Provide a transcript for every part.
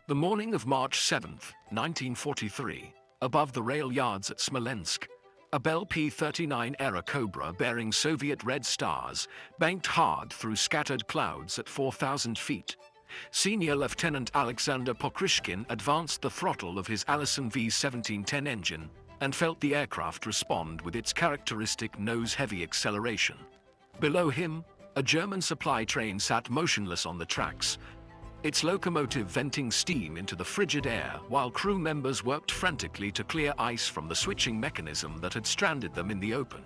The morning of March 7, 1943, above the rail yards at Smolensk, a Bell P-39 Airacobra bearing Soviet red stars banked hard through scattered clouds at 4,000 feet. Senior Lieutenant Alexander Pokryshkin advanced the throttle of his Allison V-1710 engine and felt the aircraft respond with its characteristic nose-heavy acceleration. Below him, a German supply train sat motionless on the tracks, its locomotive venting steam into the frigid air while crew members worked frantically to clear ice from the switching mechanism that had stranded them in the open.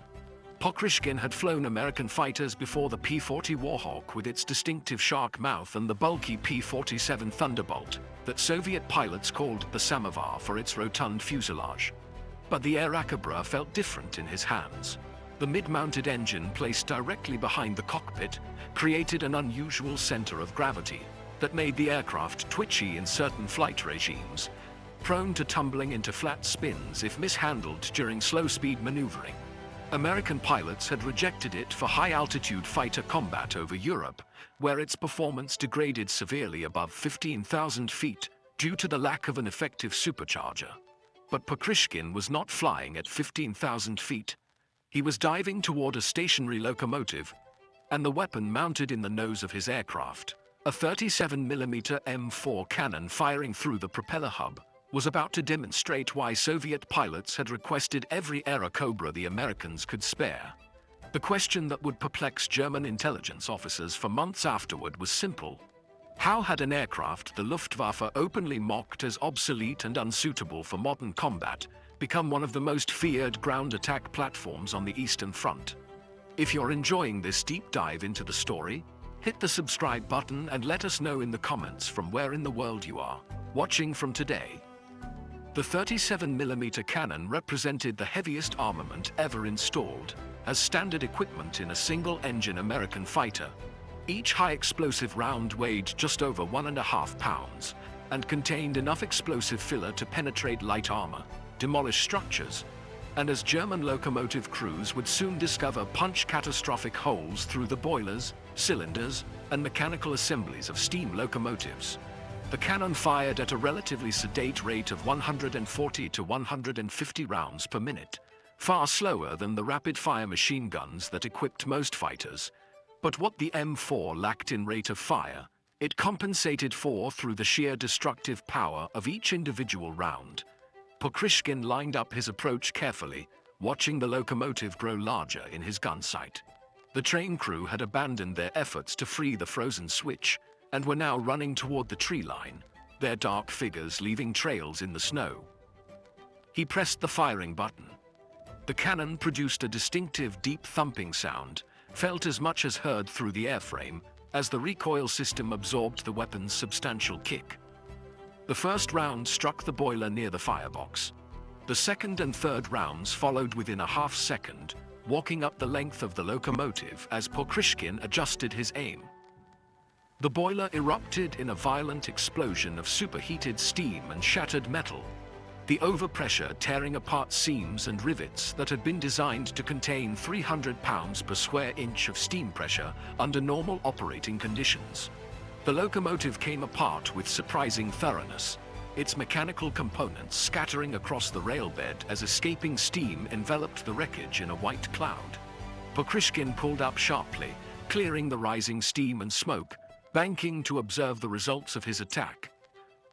Pokryshkin had flown American fighters before the P-40 Warhawk with its distinctive shark mouth and the bulky P-47 Thunderbolt that Soviet pilots called the Samovar for its rotund fuselage. But the Airacobra felt different in his hands. The mid-mounted engine placed directly behind the cockpit created an unusual center of gravity that made the aircraft twitchy in certain flight regimes, prone to tumbling into flat spins if mishandled during slow-speed maneuvering. American pilots had rejected it for high-altitude fighter combat over Europe, where its performance degraded severely above 15,000 feet due to the lack of an effective supercharger. But Pokryshkin was not flying at 15,000 feet. He was diving toward a stationary locomotive, and the weapon mounted in the nose of his aircraft, a 37mm M4 cannon firing through the propeller hub, was about to demonstrate why Soviet pilots had requested every Airacobra the Americans could spare. The question that would perplex German intelligence officers for months afterward was simple. How had an aircraft the Luftwaffe openly mocked as obsolete and unsuitable for modern combat become one of the most feared ground attack platforms on the Eastern Front? If you're enjoying this deep dive into the story, hit the subscribe button and let us know in the comments from where in the world you are watching from today. The 37mm cannon represented the heaviest armament ever installed as standard equipment in a single-engine American fighter. Each high-explosive round weighed just over 1.5 pounds and contained enough explosive filler to penetrate light armor, demolish structures, and as German locomotive crews would soon discover, punch catastrophic holes through the boilers, cylinders, and mechanical assemblies of steam locomotives. The cannon fired at a relatively sedate rate of 140 to 150 rounds per minute, far slower than the rapid-fire machine guns that equipped most fighters. But what the M4 lacked in rate of fire, it compensated for through the sheer destructive power of each individual round. Pokryshkin lined up his approach carefully, watching the locomotive grow larger in his gun sight. The train crew had abandoned their efforts to free the frozen switch and were now running toward the tree line, their dark figures leaving trails in the snow. He pressed the firing button. The cannon produced a distinctive deep thumping sound, felt as much as heard through the airframe as the recoil system absorbed the weapon's substantial kick. The first round struck the boiler near the firebox. The second and third rounds followed within a half second, walking up the length of the locomotive as Pokryshkin adjusted his aim. The boiler erupted in a violent explosion of superheated steam and shattered metal, the overpressure tearing apart seams and rivets that had been designed to contain 300 pounds per square inch of steam pressure under normal operating conditions. The locomotive came apart with surprising thoroughness, its mechanical components scattering across the railbed as escaping steam enveloped the wreckage in a white cloud. Pokryshkin pulled up sharply, clearing the rising steam and smoke, banking to observe the results of his attack.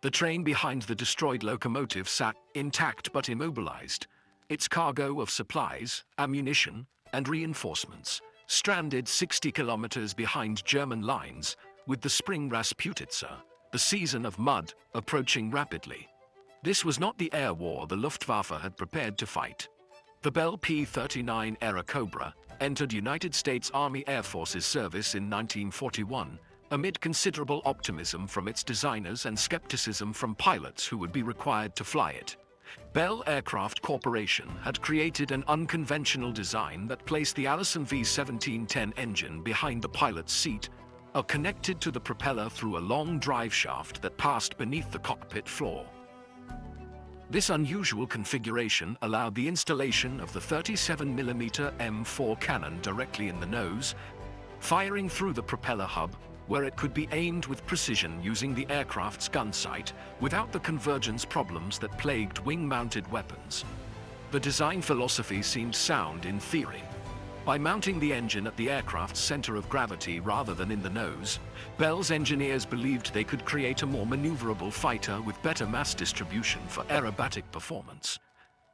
The train behind the destroyed locomotive sat intact but immobilized, its cargo of supplies, ammunition, and reinforcements stranded 60 kilometers behind German lines, with the spring Rasputitsa, the season of mud, approaching rapidly. This was not the air war the Luftwaffe had prepared to fight. The Bell P-39 Airacobra entered United States Army Air Forces service in 1941, amid considerable optimism from its designers and skepticism from pilots who would be required to fly it. Bell Aircraft Corporation had created an unconventional design that placed the Allison V-1710 engine behind the pilot's seat, connected to the propeller through a long drive shaft that passed beneath the cockpit floor. This unusual configuration allowed the installation of the 37mm M4 cannon directly in the nose, firing through the propeller hub, where it could be aimed with precision using the aircraft's gun sight without the convergence problems that plagued wing-mounted weapons. The design philosophy seemed sound in theory. By mounting the engine at the aircraft's center of gravity rather than in the nose, Bell's engineers believed they could create a more maneuverable fighter with better mass distribution for aerobatic performance.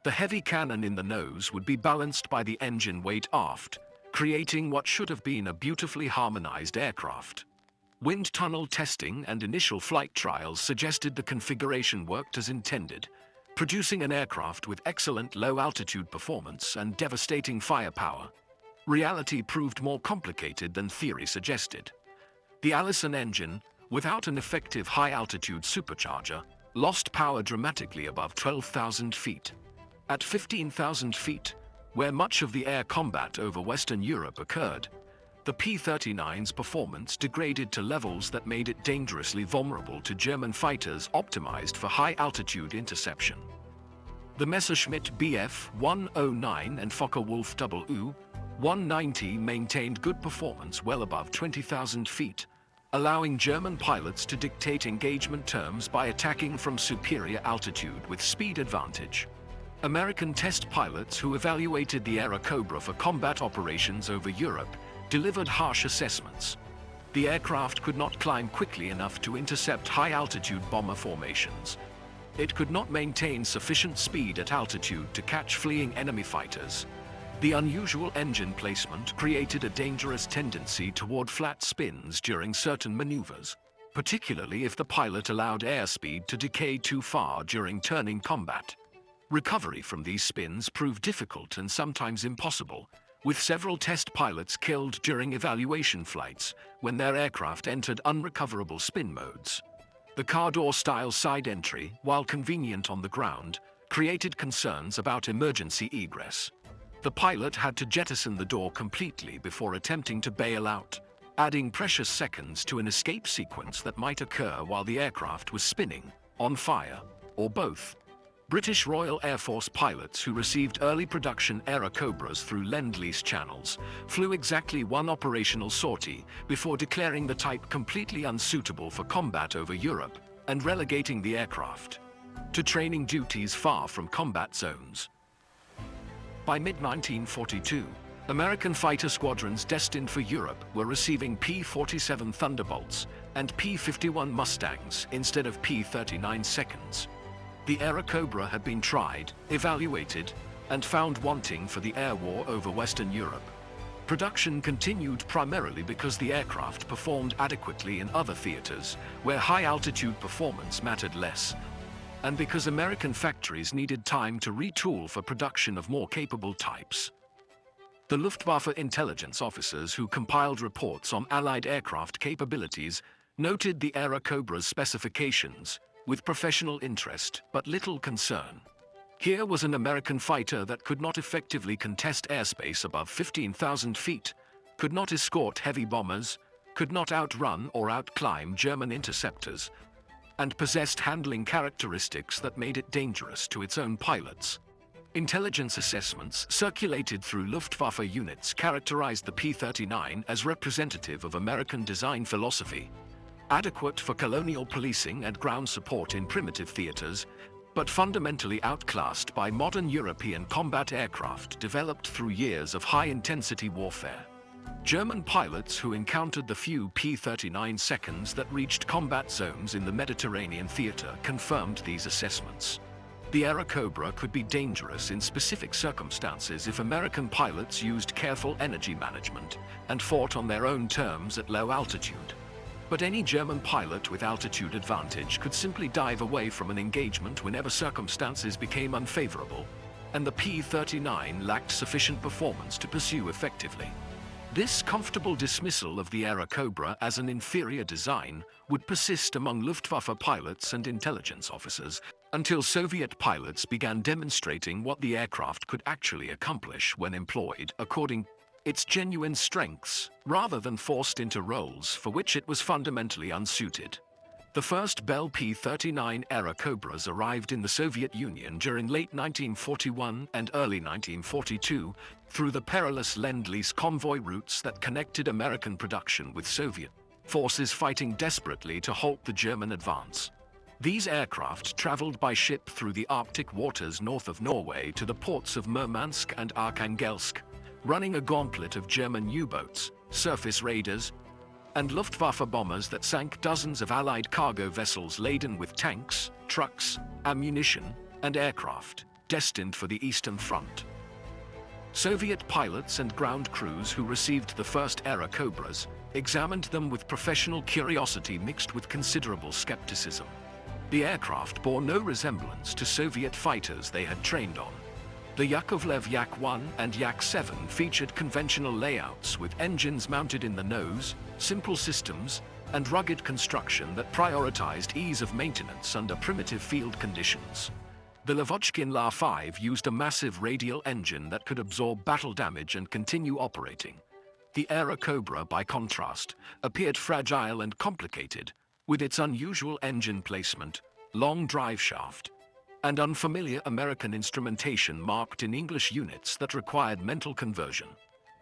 The heavy cannon in the nose would be balanced by the engine weight aft, creating what should have been a beautifully harmonized aircraft. Wind tunnel testing and initial flight trials suggested the configuration worked as intended, producing an aircraft with excellent low-altitude performance and devastating firepower. Reality proved more complicated than theory suggested. The Allison engine, without an effective high-altitude supercharger, lost power dramatically above 12,000 feet. At 15,000 feet, where much of the air combat over Western Europe occurred, the P-39's performance degraded to levels that made it dangerously vulnerable to German fighters optimized for high-altitude interception. The Messerschmitt Bf 109 and Focke-Wulf WWII maintained good performance well above 20,000 feet, allowing German pilots to dictate engagement terms by attacking from superior altitude with speed advantage. American test pilots who evaluated the Airacobra for combat operations over Europe delivered harsh assessments. The aircraft could not climb quickly enough to intercept high-altitude bomber formations. It could not maintain sufficient speed at altitude to catch fleeing enemy fighters. The unusual engine placement created a dangerous tendency toward flat spins during certain maneuvers, particularly if the pilot allowed airspeed to decay too far during turning combat. Recovery from these spins proved difficult and sometimes impossible, with several test pilots killed during evaluation flights when their aircraft entered unrecoverable spin modes. The car door-style side entry, while convenient on the ground, created concerns about emergency egress. The pilot had to jettison the door completely before attempting to bail out, adding precious seconds to an escape sequence that might occur while the aircraft was spinning, on fire, or both. British Royal Air Force pilots who received early production Airacobras through Lend-Lease channels flew exactly one operational sortie before declaring the type completely unsuitable for combat over Europe and relegating the aircraft to training duties far from combat zones. By mid-1942, American fighter squadrons destined for Europe were receiving P-47 Thunderbolts and P-51 Mustangs instead of P-39 seconds. The Airacobra had been tried, evaluated, and found wanting for the air war over Western Europe. Production continued primarily because the aircraft performed adequately in other theaters where high-altitude performance mattered less, and because American factories needed time to retool for production of more capable types. The Luftwaffe intelligence officers who compiled reports on Allied aircraft capabilities noted the Airacobra's specifications with professional interest but little concern. Here was an American fighter that could not effectively contest airspace above 15,000 feet, could not escort heavy bombers, could not outrun or outclimb German interceptors, and possessed handling characteristics that made it dangerous to its own pilots. Intelligence assessments circulated through Luftwaffe units characterized the P-39 as representative of American design philosophy, adequate for colonial policing and ground support in primitive theaters, but fundamentally outclassed by modern European combat aircraft developed through years of high-intensity warfare. German pilots who encountered the few P-39 seconds that reached combat zones in the Mediterranean theater confirmed these assessments. The Airacobra could be dangerous in specific circumstances if American pilots used careful energy management and fought on their own terms at low altitude. But any German pilot with altitude advantage could simply dive away from an engagement whenever circumstances became unfavorable, and the P-39 lacked sufficient performance to pursue effectively. This comfortable dismissal of the Airacobra as an inferior design would persist among Luftwaffe pilots and intelligence officers until Soviet pilots began demonstrating what the aircraft could actually accomplish when employed according to its genuine strengths, rather than forced into roles for which it was fundamentally unsuited. The first Bell P-39 Airacobras arrived in the Soviet Union during late 1941 and early 1942 through the perilous Lend-Lease convoy routes that connected American production with Soviet. forces fighting desperately to halt the German advance. These aircraft traveled by ship through the Arctic waters north of Norway to the ports of Murmansk and Arkhangelsk, running a gauntlet of German U-boats, surface raiders, and Luftwaffe bombers that sank dozens of Allied cargo vessels laden with tanks, trucks, ammunition, and aircraft, destined for the Eastern Front. Soviet pilots and ground crews who received the first Airacobras examined them with professional curiosity mixed with considerable skepticism. The aircraft bore no resemblance to Soviet fighters they had trained on. The Yakovlev Yak-1 and Yak-7 featured conventional layouts with engines mounted in the nose, simple systems, and rugged construction that prioritized ease of maintenance under primitive field conditions. The Lavochkin La-5 used a massive radial engine that could absorb battle damage and continue operating. The Airacobra, by contrast, appeared fragile and complicated, with its unusual engine placement, long drive shaft, and unfamiliar American instrumentation marked in English units that required mental conversion.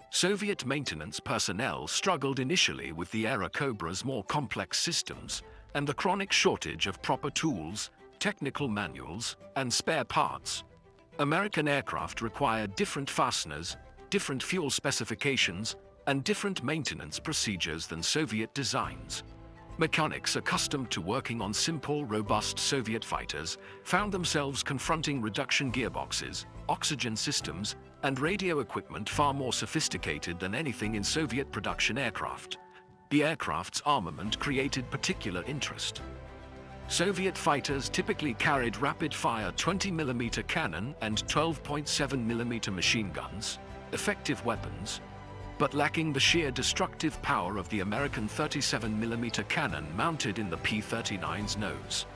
Soviet maintenance personnel struggled initially with the Airacobra's more complex systems and the chronic shortage of proper tools, technical manuals, and spare parts. American aircraft required different fasteners, different fuel specifications, and different maintenance procedures than Soviet designs. Mechanics accustomed to working on simple, robust Soviet fighters found themselves confronting reduction gearboxes, oxygen systems, and radio equipment far more sophisticated than anything in Soviet production aircraft. The aircraft's armament created particular interest. Soviet fighters typically carried rapid-fire 20mm cannon and 12.7mm machine guns, effective weapons, but lacking the sheer destructive power of the American 37mm cannon mounted in the P-39's nose.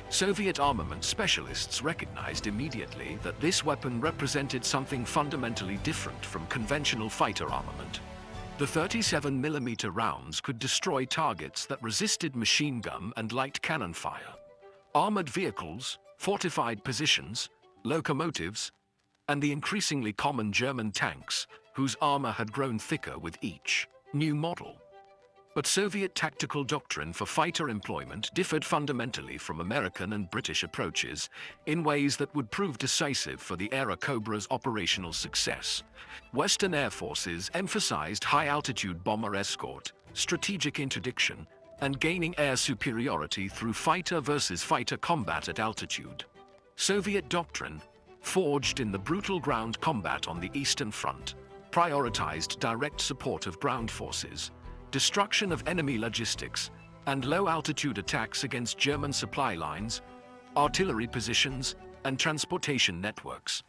Soviet armament specialists recognized immediately that this weapon represented something fundamentally different from conventional fighter armament. The 37mm rounds could destroy targets that resisted machine gun and light cannon fire. Armored vehicles, fortified positions, locomotives, and the increasingly common German tanks, whose armor had grown thicker with each new model. But Soviet tactical doctrine for fighter employment differed fundamentally from American and British approaches in ways that would prove decisive for the Airacobra's operational success. Western air forces emphasized high-altitude bomber escort, strategic interdiction, and gaining air superiority through fighter versus fighter combat at altitude. Soviet doctrine, forged in the brutal ground combat on the Eastern Front, prioritized direct support of ground forces, destruction of enemy logistics, and low-altitude attacks against German supply lines, artillery positions, and transportation networks.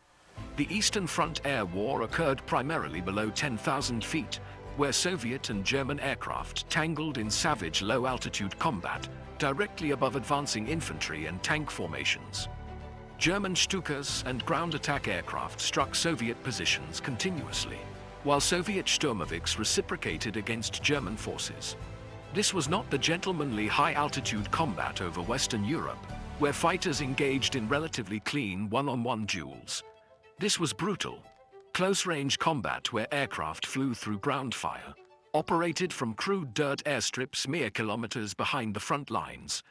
The Eastern Front Air War occurred primarily below 10,000 feet, where Soviet and German aircraft tangled in savage low-altitude combat directly above advancing infantry and tank formations. German Stukas and ground attack aircraft struck Soviet positions continuously, while Soviet Sturmoviks reciprocated against German forces. This was not the gentlemanly high-altitude combat over Western Europe, where fighters engaged in relatively clean one-on-one duels. This was brutal, close-range combat where aircraft flew through ground fire, operated from crude dirt airstrips mere kilometers behind the front lines,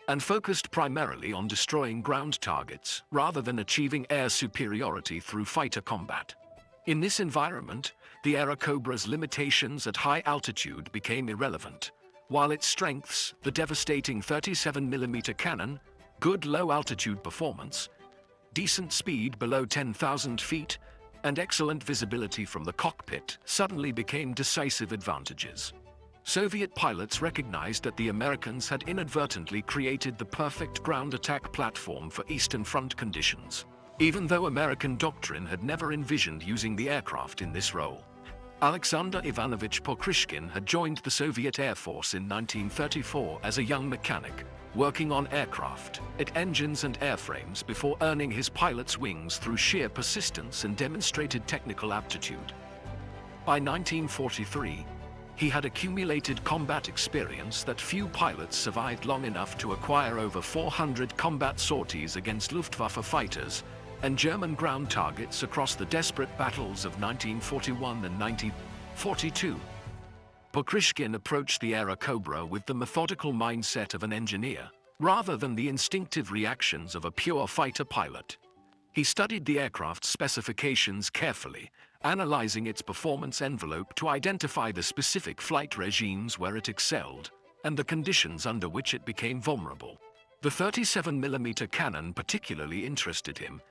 and focused primarily on destroying ground targets rather than achieving air superiority through fighter combat. In this environment, the Airacobra's limitations at high altitude became irrelevant, while its strengths, the devastating 37mm cannon, good low-altitude performance, decent speed below 10,000 feet, and excellent visibility from the cockpit, suddenly became decisive advantages. Soviet pilots recognized that the Americans had inadvertently created the perfect ground attack platform for Eastern Front conditions, even though American doctrine had never envisioned using the aircraft in this role. Alexander Ivanovich Pokryshkin had joined the Soviet Air Force in 1934 as a young mechanic, working on aircraft, its engines and airframes before earning his pilot's wings through sheer persistence and demonstrated technical aptitude. By 1943, he had accumulated combat experience that few pilots survived long enough to acquire over 400 combat sorties against Luftwaffe fighters and German ground targets across the desperate battles of 1941 and 1942. Pokryshkin approached the Airacobra with the methodical mindset of an engineer, rather than the instinctive reactions of a pure fighter pilot. He studied the aircraft's specifications carefully, analyzing its performance envelope to identify the specific flight regimes where it excelled and the conditions under which it became vulnerable. The 37mm cannon particularly interested him,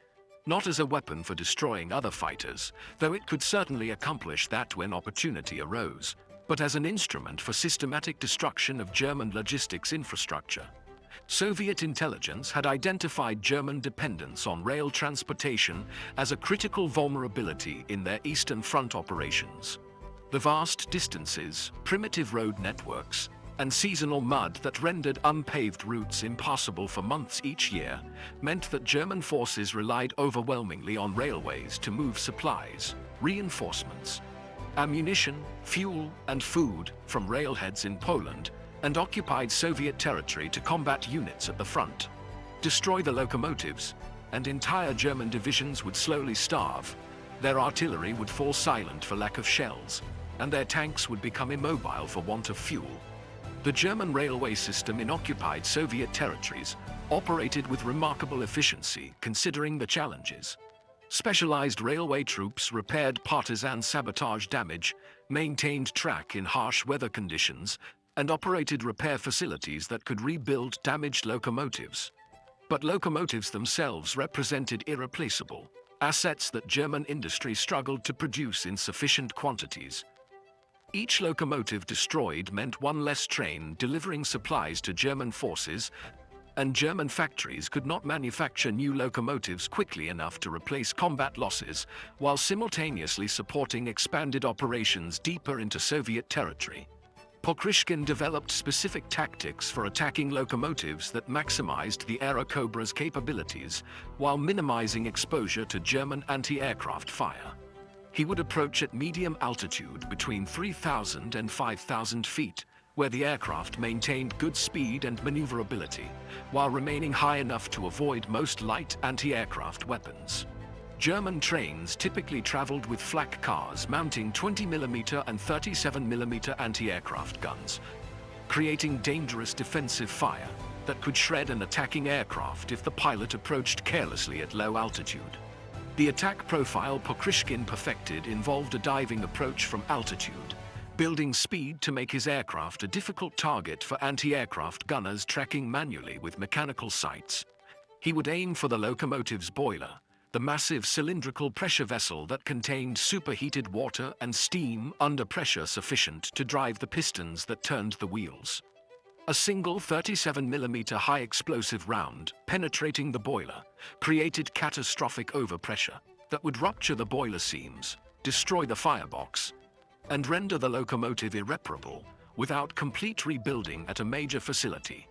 not as a weapon for destroying other fighters, though it could certainly accomplish that when opportunity arose, but as an instrument for systematic destruction of German logistics infrastructure. Soviet intelligence had identified German dependence on rail transportation as a critical vulnerability in their Eastern Front operations. The vast distances, primitive road networks, and seasonal mud that rendered unpaved routes impassable for months each year meant that German forces relied overwhelmingly on railways to move supplies, reinforcements, ammunition, fuel, and food from railheads in Poland and occupied Soviet territory to combat units at the front. Destroy the locomotives, and entire German divisions would slowly starve. Their artillery would fall silent for lack of shells, and their tanks would become immobile for want of fuel. The German railway system in occupied Soviet territories operated with remarkable efficiency considering the challenges. Specialized railway troops repaired partisan sabotage damage, maintained track in harsh weather conditions, and operated repair facilities that could rebuild damaged locomotives. But locomotives themselves represented irreplaceable assets that German industry struggled to produce in sufficient quantities. Each locomotive destroyed meant one less train delivering supplies to German forces, and German factories could not manufacture new locomotives quickly enough to replace combat losses while simultaneously supporting expanded operations deeper into Soviet territory. Pokryshkin developed specific tactics for attacking locomotives that maximized the Airacobra's capabilities while minimizing exposure to German anti-aircraft fire. He would approach at medium altitude between 3,000 and 5,000 feet, where the aircraft maintained good speed and maneuverability, while remaining high enough to avoid most light anti-aircraft weapons. German trains typically traveled with flak cars mounting 20mm and 37mm anti-aircraft guns, creating dangerous defensive fire that could shred an attacking aircraft if the pilot approached carelessly at low altitude. The attack profile Pokryshkin perfected involved a diving approach from altitude, building speed to make his aircraft a difficult target for anti-aircraft gunners tracking manually with mechanical sights. He would aim for the locomotive's boiler, the massive cylindrical pressure vessel that contained superheated water and steam under pressure sufficient to drive the pistons that turned the wheels. A single 37mm high-explosive round penetrating the boiler created catastrophic overpressure that would rupture the boiler seams, destroy the firebox, and render the locomotive irreparable without complete rebuilding at a major facility.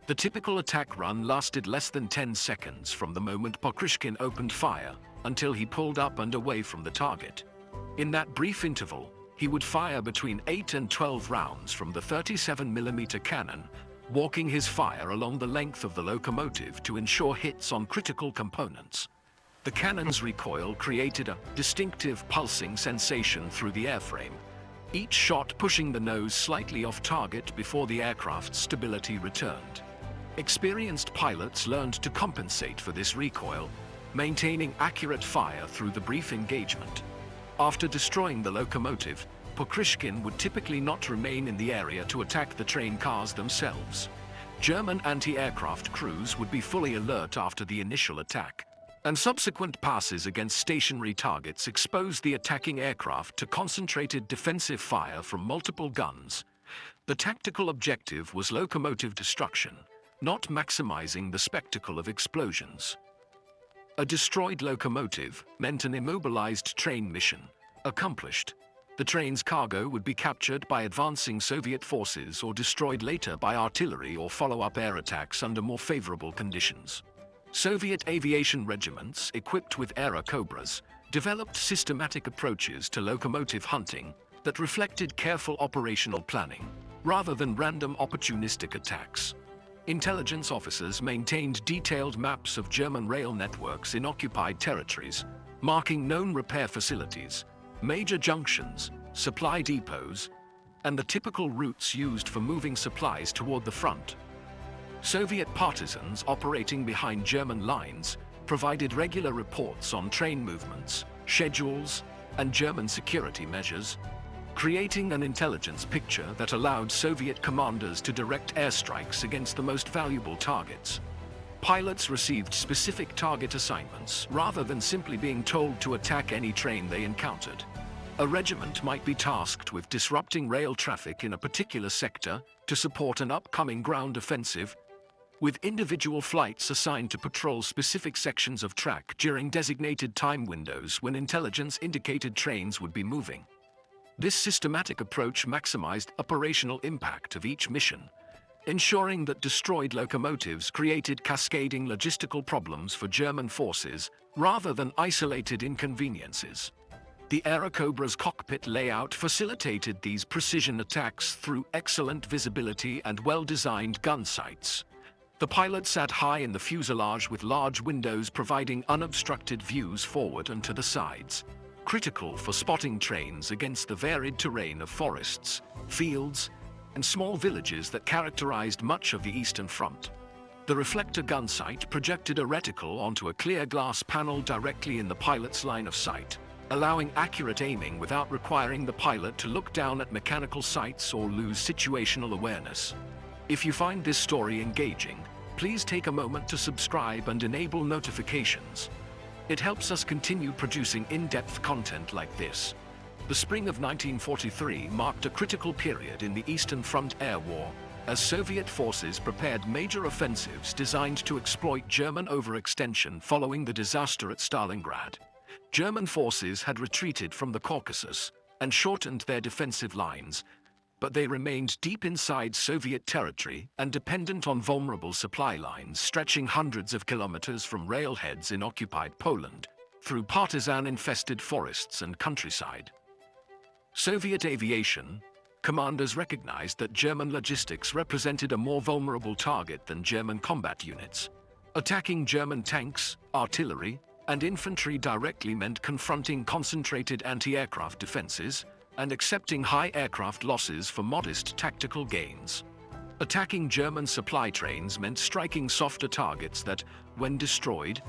The typical attack run lasted less than 10 seconds from the moment Pokryshkin opened fire until he pulled up and away from the target. In that brief interval, he would fire between 8 and 12 rounds from the 37mm cannon, walking his fire along the length of the locomotive to ensure hits on critical components. The cannon's recoil created a distinctive pulsing sensation through the airframe, each shot pushing the nose slightly off target before the aircraft's stability returned. Experienced pilots learned to compensate for this recoil, maintaining accurate fire through the brief engagement. After destroying the locomotive, Pokryshkin would typically not remain in the area to attack the train cars themselves. German anti-aircraft crews would be fully alert after the initial attack, and subsequent passes against stationary targets exposed the attacking aircraft to concentrated defensive fire from multiple guns. The tactical objective was locomotive destruction, not maximizing the spectacle of explosions. A destroyed locomotive meant an immobilized train mission accomplished. The train's cargo would be captured by advancing Soviet forces or destroyed later by artillery or follow-up air attacks under more favorable conditions. Soviet aviation regiments equipped with Airacobras developed systematic approaches to locomotive hunting that reflected careful operational planning rather than random opportunistic attacks. Intelligence officers maintained detailed maps of German rail networks in occupied territories, marking known repair facilities, major junctions, supply depots, and the typical routes used for moving supplies toward the front. Soviet partisans operating behind German lines provided regular reports on train movements, schedules, and German security measures, creating an intelligence picture that allowed Soviet commanders to direct airstrikes against the most valuable targets. Pilots received specific target assignments rather than simply being told to attack any train they encountered. A regiment might be tasked with disrupting rail traffic in a particular sector to support an upcoming ground offensive, with individual flights assigned to patrol specific sections of track during designated time windows when intelligence indicated trains would be moving. This systematic approach maximized operational impact of each mission, ensuring that destroyed locomotives created cascading logistical problems for German forces rather than isolated inconveniences. The Aerocobra's cockpit layout facilitated these precision attacks through excellent visibility and well-designed gun sights. The pilot sat high in the fuselage with large windows providing unobstructed views forward and to the sides, critical for spotting trains against the varied terrain of forests, fields, and small villages that characterized much of the Eastern Front. The reflector gun sight projected a reticle onto a clear glass panel directly in the pilot's line of sight, allowing accurate aiming without requiring the pilot to look down at mechanical sights or lose situational awareness. If you find this story engaging, please take a moment to subscribe and enable notifications. It helps us continue producing in-depth content like this. The spring of 1943 marked a critical period in the Eastern Front Air War, as Soviet forces prepared major offensives designed to exploit German overextension following the disaster at Stalingrad. German forces had retreated from the Caucasus and shortened their defensive lines, but they remained deep inside Soviet territory and dependent on vulnerable supply lines stretching hundreds of kilometers from railheads in occupied Poland, through partisan-infested forests and countryside. Soviet aviation commanders recognized that German logistics represented a more vulnerable target than German combat units. Attacking German tanks, artillery, and infantry directly meant confronting concentrated anti-aircraft defenses and accepting high aircraft losses for modest tactical gains. Attacking German supply trains meant striking softer targets that, when destroyed,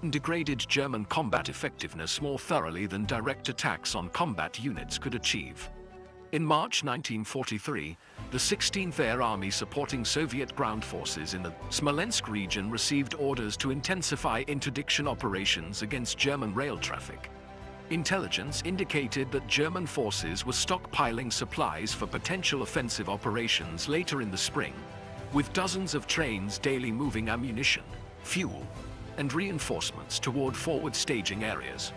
degraded German combat effectiveness more thoroughly than direct attacks on combat units could achieve. In March 1943, the 16th Air Army supporting Soviet ground forces in the Smolensk region received orders to intensify interdiction operations against German rail traffic. Intelligence indicated that German forces were stockpiling supplies for potential offensive operations later in the spring, with dozens of trains daily moving ammunition, fuel, and reinforcements toward forward staging areas.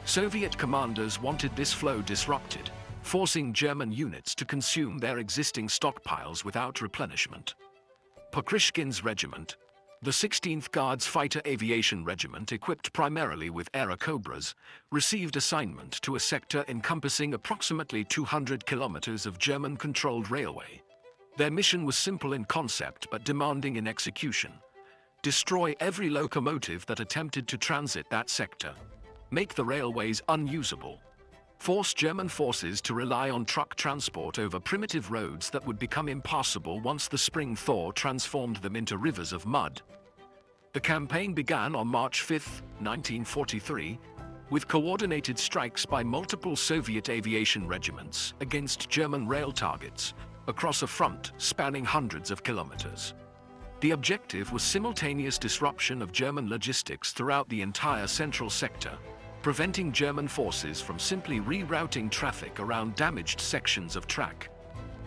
Soviet commanders wanted this flow disrupted, forcing German units to consume their existing stockpiles without replenishment. Pokryshkin's regiment, the 16th Guards Fighter Aviation Regiment equipped primarily with Airacobras, received assignment to a sector encompassing approximately 200 kilometers of German-controlled railway. Their mission was simple in concept but demanding in execution. Destroy every locomotive that attempted to transit that sector. Make the railways unusable. Force German forces to rely on truck transport over primitive roads that would become impassable once the spring thaw transformed them into rivers of mud. The campaign began on March 5, 1943, with coordinated strikes by multiple Soviet aviation regiments against German rail targets across a front spanning hundreds of kilometers. The objective was simultaneous disruption of German logistics throughout the entire central sector, preventing German forces from simply rerouting traffic around damaged sections of track.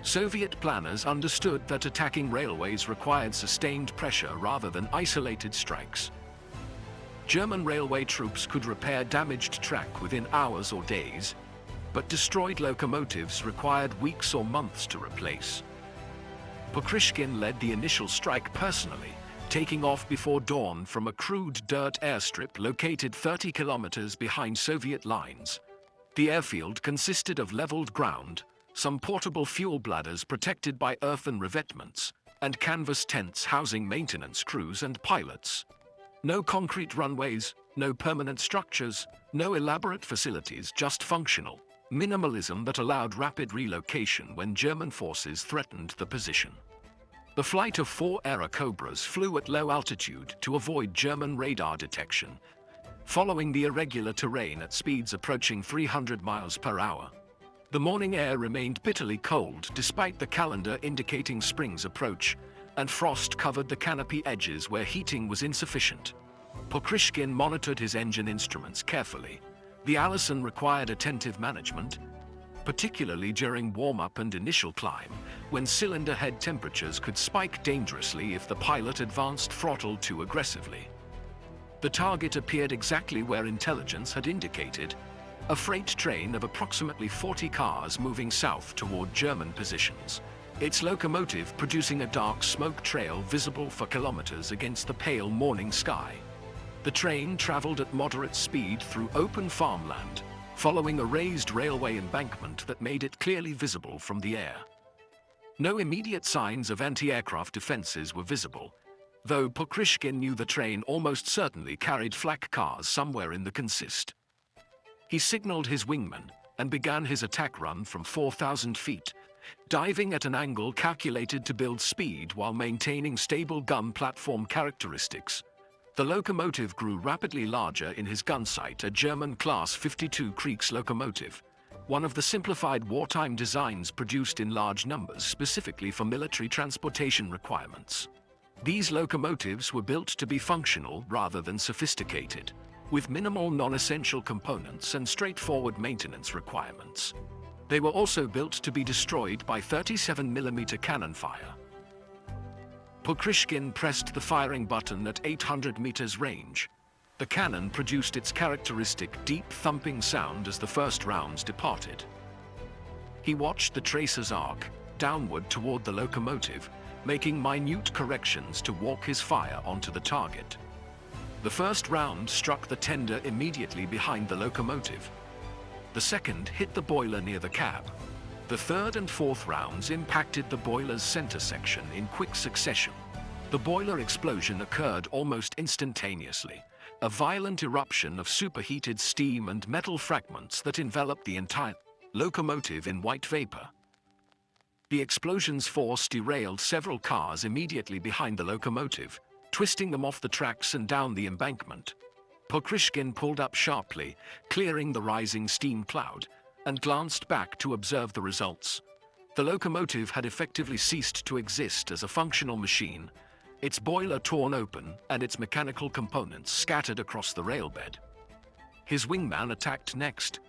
Soviet planners understood that attacking railways required sustained pressure rather than isolated strikes. German railway troops could repair damaged track within hours or days, but destroyed locomotives required weeks or months to replace. Pokryshkin led the initial strike personally, taking off before dawn from a crude dirt airstrip located 30 kilometers behind Soviet lines. The airfield consisted of leveled ground, some portable fuel bladders protected by earthen revetments, and canvas tents housing maintenance crews and pilots. No concrete runways, no permanent structures, no elaborate facilities, just functional, minimalism that allowed rapid relocation when German forces threatened the position. The flight of 4 Airacobras flew at low altitude to avoid German radar detection, following the irregular terrain at speeds approaching 300 miles per hour. The morning air remained bitterly cold despite the calendar indicating spring's approach, and frost covered the canopy edges where heating was insufficient. Pokryshkin monitored his engine instruments carefully. The Allison required attentive management, particularly during warm-up and initial climb, when cylinder head temperatures could spike dangerously if the pilot advanced throttle too aggressively. The target appeared exactly where intelligence had indicated, a freight train of approximately 40 cars moving south toward German positions, its locomotive producing a dark smoke trail visible for kilometers against the pale morning sky. The train traveled at moderate speed through open farmland, following a raised railway embankment that made it clearly visible from the air. No immediate signs of anti-aircraft defenses were visible, though Pokryshkin knew the train almost certainly carried flak cars somewhere in the consist. He signaled his wingman and began his attack run from 4,000 feet, diving at an angle calculated to build speed while maintaining stable gun platform characteristics. The locomotive grew rapidly larger in his gun sight, a German Class 52 Kriegs locomotive, one of the simplified wartime designs produced in large numbers specifically for military transportation requirements. These locomotives were built to be functional rather than sophisticated, with minimal non-essential components and straightforward maintenance requirements. They were also built to be destroyed by 37mm cannon fire. Pokryshkin pressed the firing button at 800 meters range. The cannon produced its characteristic deep thumping sound as the first rounds departed. He watched the tracers arc downward toward the locomotive, making minute corrections to walk his fire onto the target. The first round struck the tender immediately behind the locomotive. The second hit the boiler near the cab. The third and fourth rounds impacted the boiler's center section in quick succession. The boiler explosion occurred almost instantaneously, a violent eruption of superheated steam and metal fragments that enveloped the entire locomotive in white vapor. The explosion's force derailed several cars immediately behind the locomotive, twisting them off the tracks and down the embankment. Pokryshkin pulled up sharply, clearing the rising steam cloud, and glanced back to observe the results. The locomotive had effectively ceased to exist as a functional machine, its boiler torn open and its mechanical components scattered across the railbed. His wingman attacked next,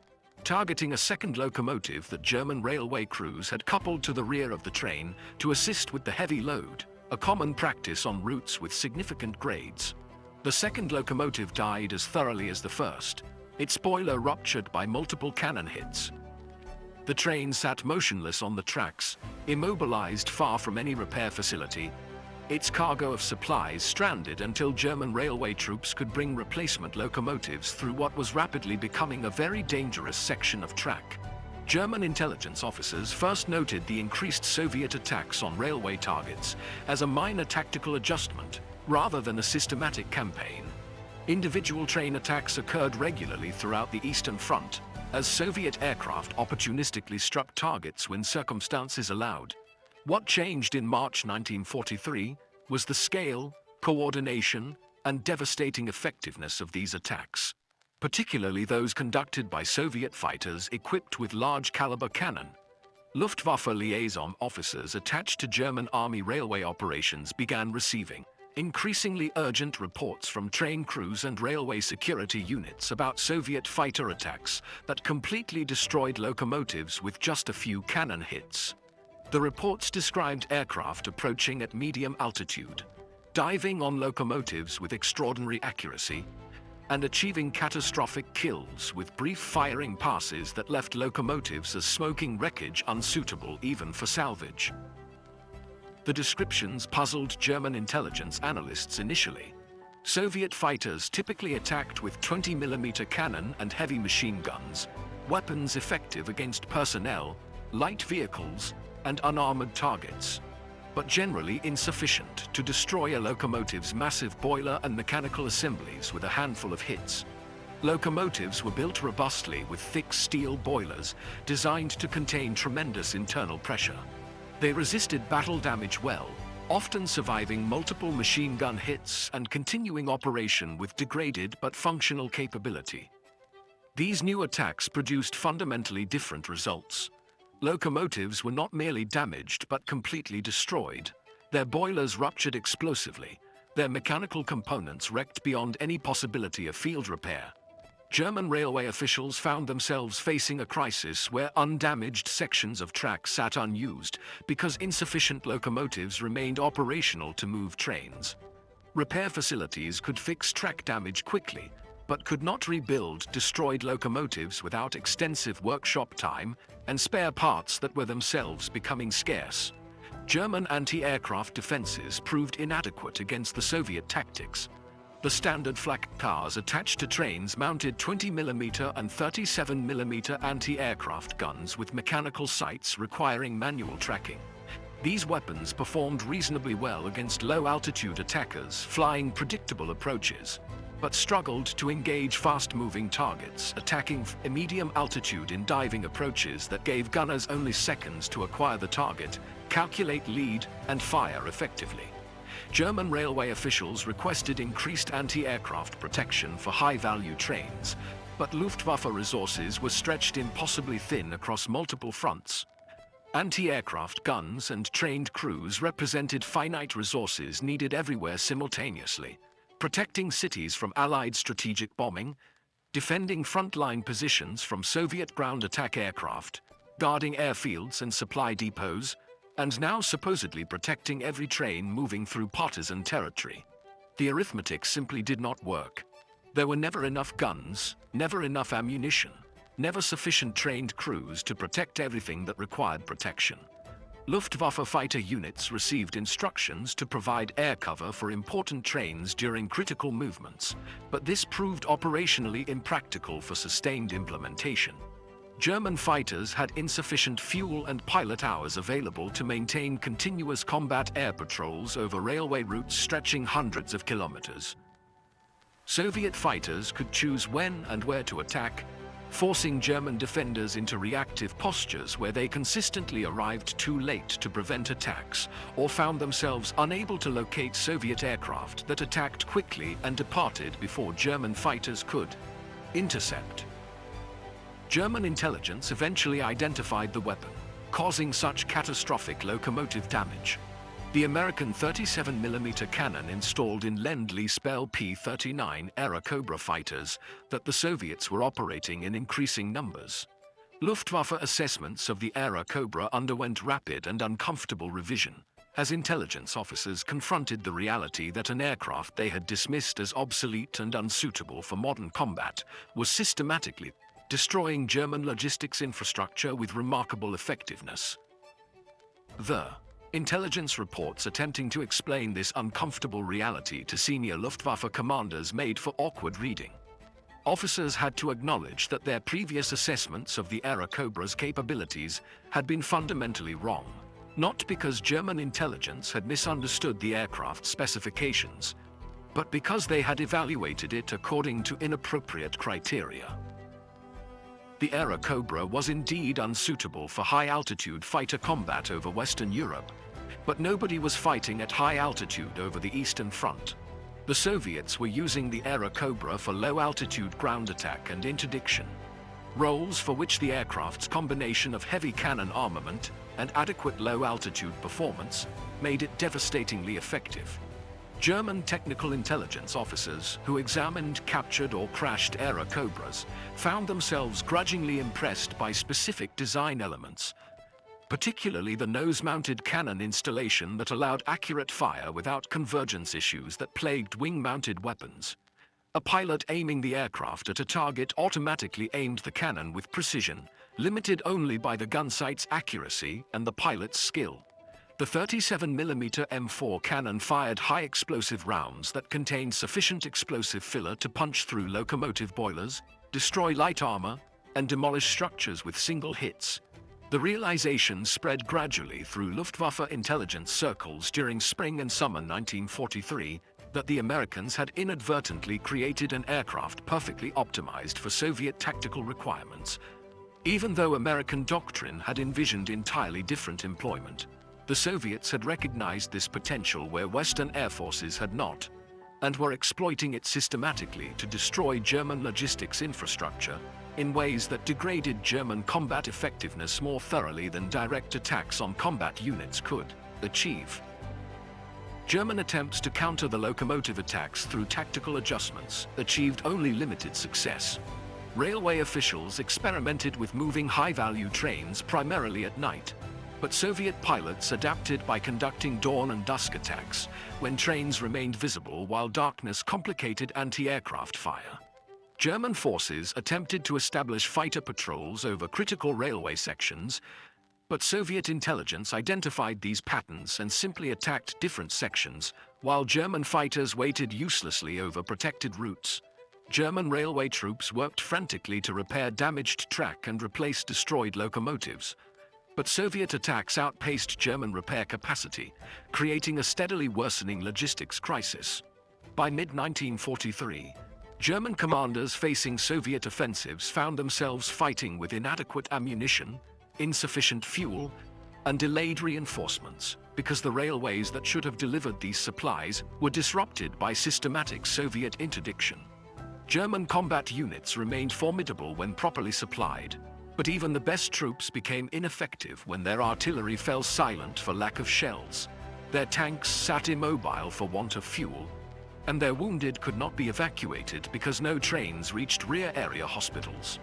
targeting a second locomotive that German railway crews had coupled to the rear of the train to assist with the heavy load, a common practice on routes with significant grades. The second locomotive died as thoroughly as the first, its boiler ruptured by multiple cannon hits. The train sat motionless on the tracks, immobilized far from any repair facility, its cargo of supplies stranded until German railway troops could bring replacement locomotives through what was rapidly becoming a very dangerous section of track. German intelligence officers first noted the increased Soviet attacks on railway targets as a minor tactical adjustment, rather than a systematic campaign. Individual train attacks occurred regularly throughout the Eastern Front, as Soviet aircraft opportunistically struck targets when circumstances allowed. What changed in March 1943 was the scale, coordination, and devastating effectiveness of these attacks, particularly those conducted by Soviet fighters equipped with large-caliber cannon. Luftwaffe liaison officers attached to German Army railway operations began receiving increasingly urgent reports from train crews and railway security units about Soviet fighter attacks that completely destroyed locomotives with just a few cannon hits. The reports described aircraft approaching at medium altitude, diving on locomotives with extraordinary accuracy, and achieving catastrophic kills with brief firing passes that left locomotives as smoking wreckage unsuitable even for salvage. The descriptions puzzled German intelligence analysts initially. Soviet fighters typically attacked with 20mm cannon and heavy machine guns, weapons effective against personnel, light vehicles, and unarmored targets, but generally insufficient to destroy a locomotive's massive boiler and mechanical assemblies with a handful of hits. Locomotives were built robustly with thick steel boilers designed to contain tremendous internal pressure. They resisted battle damage well, often surviving multiple machine gun hits and continuing operation with degraded but functional capability. These new attacks produced fundamentally different results. Locomotives were not merely damaged but completely destroyed. Their boilers ruptured explosively, their mechanical components wrecked beyond any possibility of field repair. German railway officials found themselves facing a crisis where undamaged sections of track sat unused because insufficient locomotives remained operational to move trains. Repair facilities could fix track damage quickly, but could not rebuild destroyed locomotives without extensive workshop time and spare parts that were themselves becoming scarce. German anti-aircraft defenses proved inadequate against the Soviet tactics. The standard flak cars attached to trains mounted 20mm and 37mm anti-aircraft guns with mechanical sights requiring manual tracking. These weapons performed reasonably well against low-altitude attackers flying predictable approaches, but struggled to engage fast-moving targets attacking at medium altitude in diving approaches that gave gunners only seconds to acquire the target, calculate lead, and fire effectively. German railway officials requested increased anti-aircraft protection for high-value trains, but Luftwaffe resources were stretched impossibly thin across multiple fronts. Anti-aircraft guns and trained crews represented finite resources needed everywhere simultaneously, protecting cities from Allied strategic bombing, defending frontline positions from Soviet ground attack aircraft, guarding airfields and supply depots, and now supposedly protecting every train moving through partisan territory. The arithmetic simply did not work. There were never enough guns, never enough ammunition, never sufficient trained crews to protect everything that required protection. Luftwaffe fighter units received instructions to provide air cover for important trains during critical movements, but this proved operationally impractical for sustained implementation. German fighters had insufficient fuel and pilot hours available to maintain continuous combat air patrols over railway routes stretching hundreds of kilometers. Soviet fighters could choose when and where to attack, forcing German defenders into reactive postures where they consistently arrived too late to prevent attacks or found themselves unable to locate Soviet aircraft that attacked quickly and departed before German fighters could intercept. German intelligence eventually identified the weapon, causing such catastrophic locomotive damage. The American 37mm cannon installed in Lend-Lease Bell P-39 Airacobra fighters that the Soviets were operating in increasing numbers. Luftwaffe assessments of the Airacobra underwent rapid and uncomfortable revision, as intelligence officers confronted the reality that an aircraft they had dismissed as obsolete and unsuitable for modern combat was systematically destroying German logistics infrastructure with remarkable effectiveness. The intelligence reports attempting to explain this uncomfortable reality to senior Luftwaffe commanders made for awkward reading. Officers had to acknowledge that their previous assessments of the Airacobra's capabilities had been fundamentally wrong, not because German intelligence had misunderstood the aircraft's specifications, but because they had evaluated it according to inappropriate criteria. The Airacobra was indeed unsuitable for high-altitude fighter combat over Western Europe, but nobody was fighting at high altitude over the Eastern Front. The Soviets were using the Airacobra for low-altitude ground attack and interdiction, roles for which the aircraft's combination of heavy cannon armament and adequate low-altitude performance made it devastatingly effective. German technical intelligence officers who examined captured or crashed Airacobras found themselves grudgingly impressed by specific design elements, particularly the nose-mounted cannon installation that allowed accurate fire without convergence issues that plagued wing-mounted weapons. A pilot aiming the aircraft at a target automatically aimed the cannon with precision, limited only by the gun sight's accuracy and the pilot's skill. The 37mm M4 cannon fired high-explosive rounds that contained sufficient explosive filler to punch through locomotive boilers, destroy light armor, and demolish structures with single hits. The realization spread gradually through Luftwaffe intelligence circles during spring and summer 1943, that the Americans had inadvertently created an aircraft perfectly optimized for Soviet tactical requirements. Even though American doctrine had envisioned entirely different employment, the Soviets had recognized this potential where Western air forces had not, and were exploiting it systematically to destroy German logistics infrastructure in ways that degraded German combat effectiveness more thoroughly than direct attacks on combat units could achieve. German attempts to counter the locomotive attacks through tactical adjustments achieved only limited success. Railway officials experimented with moving high-value trains primarily at night, but Soviet pilots adapted by conducting dawn and dusk attacks when trains remained visible while darkness complicated anti-aircraft fire. German forces attempted to establish fighter patrols over critical railway sections, but Soviet intelligence identified these patterns and simply attacked different sections, while German fighters waited uselessly over protected routes. German railway troops worked frantically to repair damaged track and replace destroyed locomotives. But Soviet attacks outpaced German repair capacity, creating a steadily worsening logistics crisis. By mid-1943, German commanders facing Soviet offensives found themselves fighting with inadequate ammunition, insufficient fuel, and delayed reinforcements, because the railways that should have delivered these supplies were disrupted by systematic Soviet interdiction. German combat units remained formidable when properly supplied, but even the best troops became ineffective when their artillery fell silent for lack of shells, their tanks sat immobile for want of fuel, and their wounded could not be evacuated because no trains reached rear area hospitals.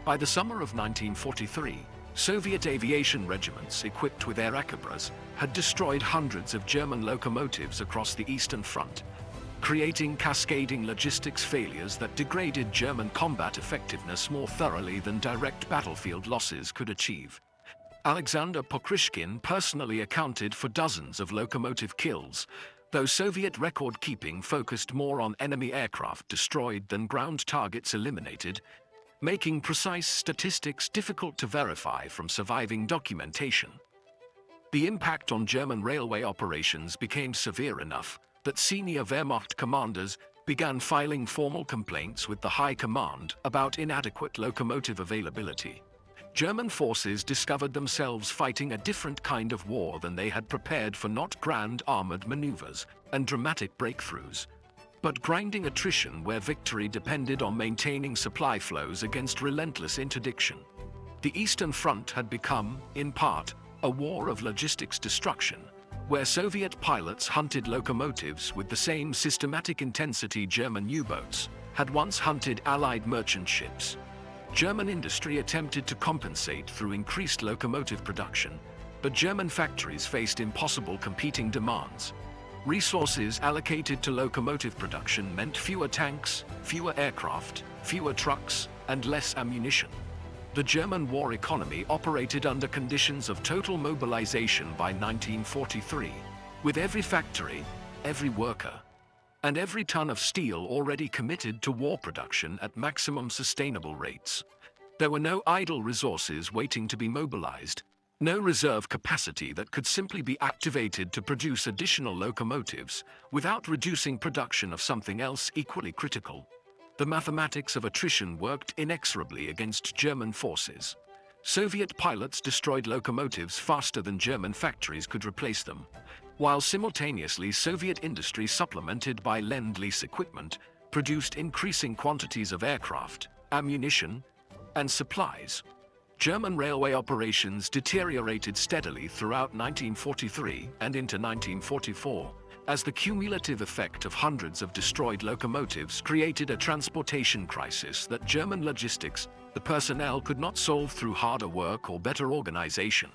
By the summer of 1943, Soviet aviation regiments equipped with Airacobras had destroyed hundreds of German locomotives across the Eastern Front, creating cascading logistics failures that degraded German combat effectiveness more thoroughly than direct battlefield losses could achieve. Alexander Pokryshkin personally accounted for dozens of locomotive kills, though Soviet record-keeping focused more on enemy aircraft destroyed than ground targets eliminated, making precise statistics difficult to verify from surviving documentation. The impact on German railway operations became severe enough that senior Wehrmacht commanders began filing formal complaints with the High Command about inadequate locomotive availability. German forces discovered themselves fighting a different kind of war than they had prepared for, not grand armored maneuvers and dramatic breakthroughs, but grinding attrition where victory depended on maintaining supply flows against relentless interdiction. The Eastern Front had become, in part, a war of logistics destruction, where Soviet pilots hunted locomotives with the same systematic intensity German U-boats had once hunted Allied merchant ships. German industry attempted to compensate through increased locomotive production, but German factories faced impossible competing demands. Resources allocated to locomotive production meant fewer tanks, fewer aircraft, fewer trucks, and less ammunition. The German war economy operated under conditions of total mobilization by 1943, with every factory, every worker, and every ton of steel already committed to war production at maximum sustainable rates. There were no idle resources waiting to be mobilized, no reserve capacity that could simply be activated to produce additional locomotives without reducing production of something else equally critical. The mathematics of attrition worked inexorably against German forces. Soviet pilots destroyed locomotives faster than German factories could replace them, while simultaneously Soviet industry, supplemented by Lend-Lease equipment, produced increasing quantities of aircraft, ammunition, and supplies. German railway operations deteriorated steadily throughout 1943 and into 1944, as the cumulative effect of hundreds of destroyed locomotives created a transportation crisis that German logistics, the personnel, could not solve through harder work or better organization.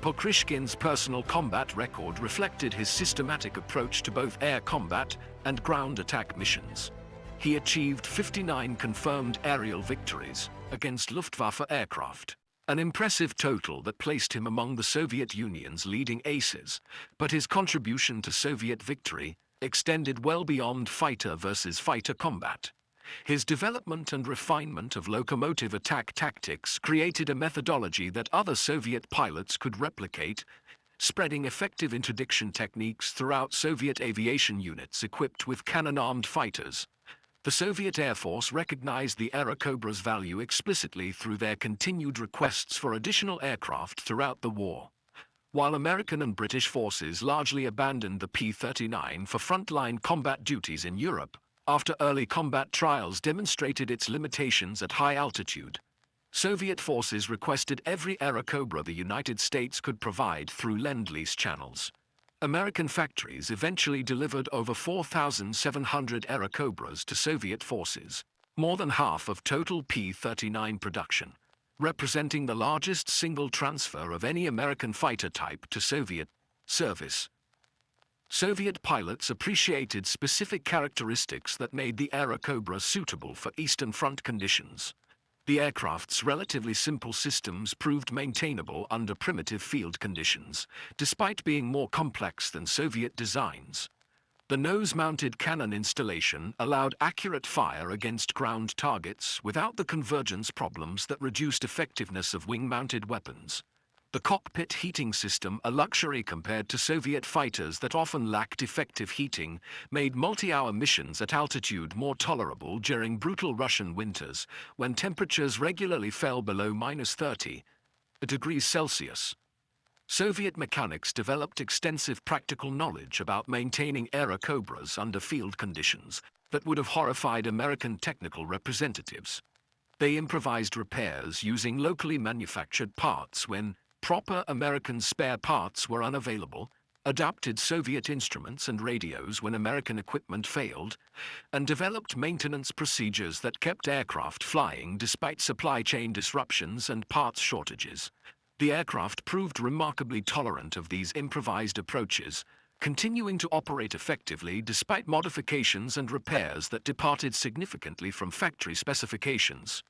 Pokryshkin's personal combat record reflected his systematic approach to both air combat and ground attack missions. He achieved 59 confirmed aerial victories against Luftwaffe aircraft, an impressive total that placed him among the Soviet Union's leading aces, but his contribution to Soviet victory extended well beyond fighter versus fighter combat. His development and refinement of locomotive attack tactics created a methodology that other Soviet pilots could replicate, spreading effective interdiction techniques throughout Soviet aviation units equipped with cannon-armed fighters. The Soviet Air Force recognized the Aerocobra's value explicitly through their continued requests for additional aircraft throughout the war. While American and British forces largely abandoned the P-39 for frontline combat duties in Europe, after early combat trials demonstrated its limitations at high altitude, Soviet forces requested every Airacobra the United States could provide through Lend-Lease channels. American factories eventually delivered over 4,700 Airacobras to Soviet forces, more than half of total P-39 production, representing the largest single transfer of any American fighter type to Soviet service. Soviet pilots appreciated specific characteristics that made the Airacobra suitable for Eastern Front conditions. The aircraft's relatively simple systems proved maintainable under primitive field conditions, despite being more complex than Soviet designs. The nose-mounted cannon installation allowed accurate fire against ground targets without the convergence problems that reduced effectiveness of wing-mounted weapons. The cockpit heating system, a luxury compared to Soviet fighters that often lacked effective heating, made multi-hour missions at altitude more tolerable during brutal Russian winters, when temperatures regularly fell below -30 degrees Celsius. Soviet mechanics developed extensive practical knowledge about maintaining Airacobras under field conditions that would have horrified American technical representatives. They improvised repairs using locally manufactured parts when proper American spare parts were unavailable, adapted Soviet instruments and radios when American equipment failed, and developed maintenance procedures that kept aircraft flying despite supply chain disruptions and parts shortages. The aircraft proved remarkably tolerant of these improvised approaches, continuing to operate effectively despite modifications and repairs that departed significantly from factory specifications.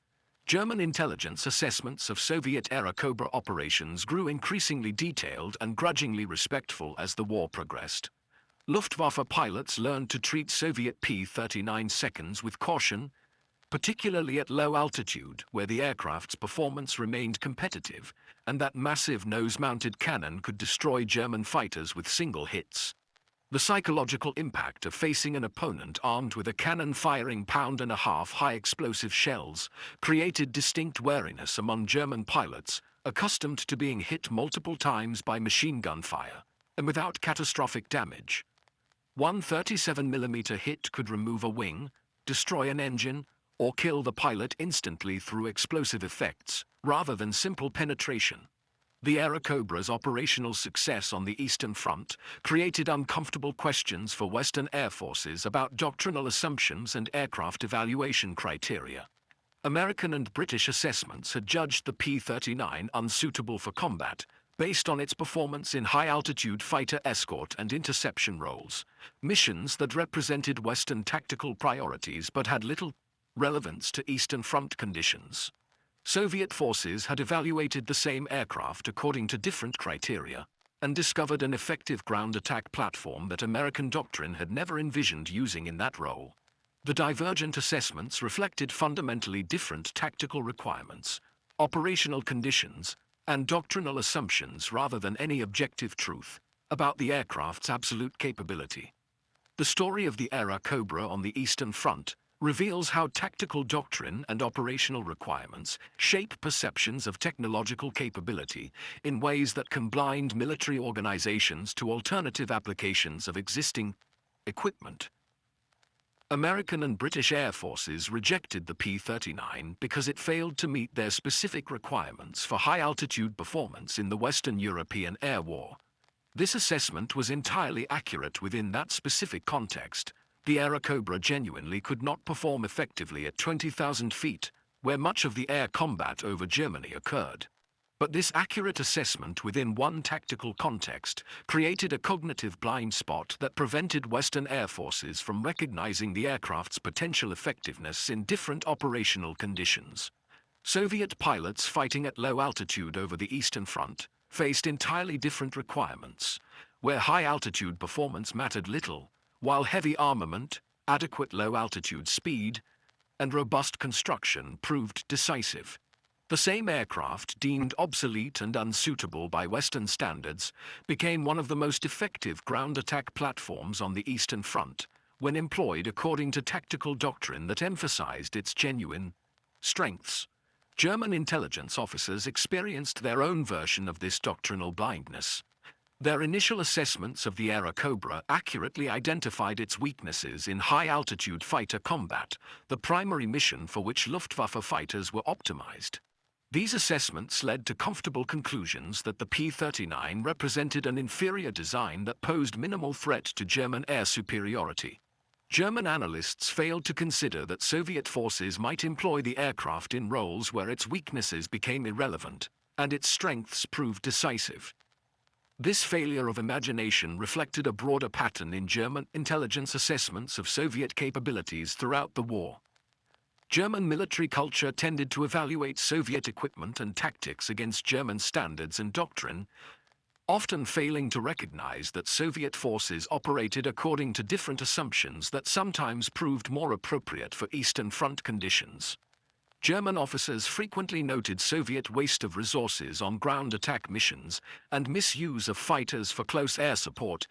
German intelligence assessments of Soviet Airacobra operations grew increasingly detailed and grudgingly respectful as the war progressed. Luftwaffe pilots learned to treat Soviet P-39 seconds with caution, particularly at low altitude where the aircraft's performance remained competitive, and that massive nose-mounted cannon could destroy German fighters with single hits. The psychological impact of facing an opponent armed with a cannon firing 1.5 pound high-explosive shells created distinct wariness among German pilots, accustomed to being hit multiple times by machine gun fire, and without catastrophic damage. One 37mm hit could remove a wing, destroy an engine, or kill the pilot instantly through explosive effects, rather than simple penetration. The Aerocobra's operational success on the Eastern Front created uncomfortable questions for Western air forces about doctrinal assumptions and aircraft evaluation criteria. American and British assessments had judged the P-39 unsuitable for combat, based on its performance in high-altitude fighter escort and interception roles, missions that represented Western tactical priorities but had little relevance to Eastern Front conditions. Soviet forces had evaluated the same aircraft according to different criteria, and discovered an effective ground attack platform that American doctrine had never envisioned using in that role. The divergent assessments reflected fundamentally different tactical requirements, operational conditions, and doctrinal assumptions rather than any objective truth about the aircraft's absolute capability. The story of the Airacobra on the Eastern Front reveals how tactical doctrine and operational requirements shape perceptions of technological capability in ways that can blind military organizations to alternative applications of existing equipment. American and British air forces rejected the P-39 because it failed to meet their specific requirements for high-altitude performance in the Western European Air War. This assessment was entirely accurate within that specific context. The Airacobra genuinely could not perform effectively at 20,000 feet, where much of the air combat over Germany occurred. But this accurate assessment within one tactical context created a cognitive blind spot that prevented Western air forces from recognizing the aircraft's potential effectiveness in different operational conditions. Soviet pilots fighting at low altitude over the Eastern Front faced entirely different requirements, where high-altitude performance mattered little, while heavy armament, adequate low-altitude speed, and robust construction proved decisive. The same aircraft, deemed obsolete and unsuitable by Western standards, became one of the most effective ground attack platforms on the Eastern Front, when employed according to tactical doctrine that emphasized its genuine strengths. German intelligence officers experienced their own version of this doctrinal blindness. Their initial assessments of the Airacobra accurately identified its weaknesses in high-altitude fighter combat, the primary mission for which Luftwaffe fighters were optimized. These assessments led to comfortable conclusions that the P-39 represented an inferior design that posed minimal threat to German air superiority. German analysts failed to consider that Soviet forces might employ the aircraft in roles where its weaknesses became irrelevant, and its strengths proved decisive. This failure of imagination reflected a broader pattern in German intelligence assessments of Soviet capabilities throughout the war. German military culture tended to evaluate Soviet equipment and tactics against German standards and doctrine, often failing to recognize that Soviet forces operated according to different assumptions that sometimes proved more appropriate for Eastern Front conditions. German officers frequently noted Soviet waste of resources on ground attack missions and misuse of fighters for close air support,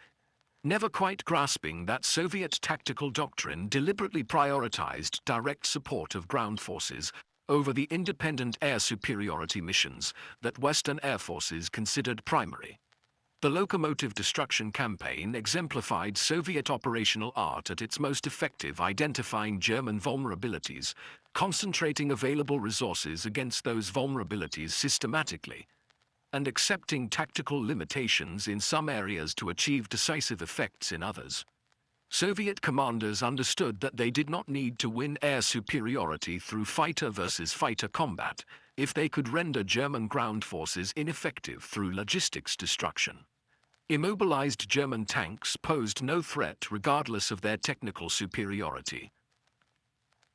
never quite grasping that Soviet tactical doctrine deliberately prioritized direct support of ground forces over the independent air superiority missions that Western air forces considered primary. The locomotive destruction campaign exemplified Soviet operational art at its most effective, identifying German vulnerabilities, concentrating available resources against those vulnerabilities systematically, and accepting tactical limitations in some areas to achieve decisive effects in others. Soviet commanders understood that they did not need to win air superiority through fighter versus fighter combat if they could render German ground forces ineffective through logistics destruction. Immobilized German tanks posed no threat regardless of their technical superiority.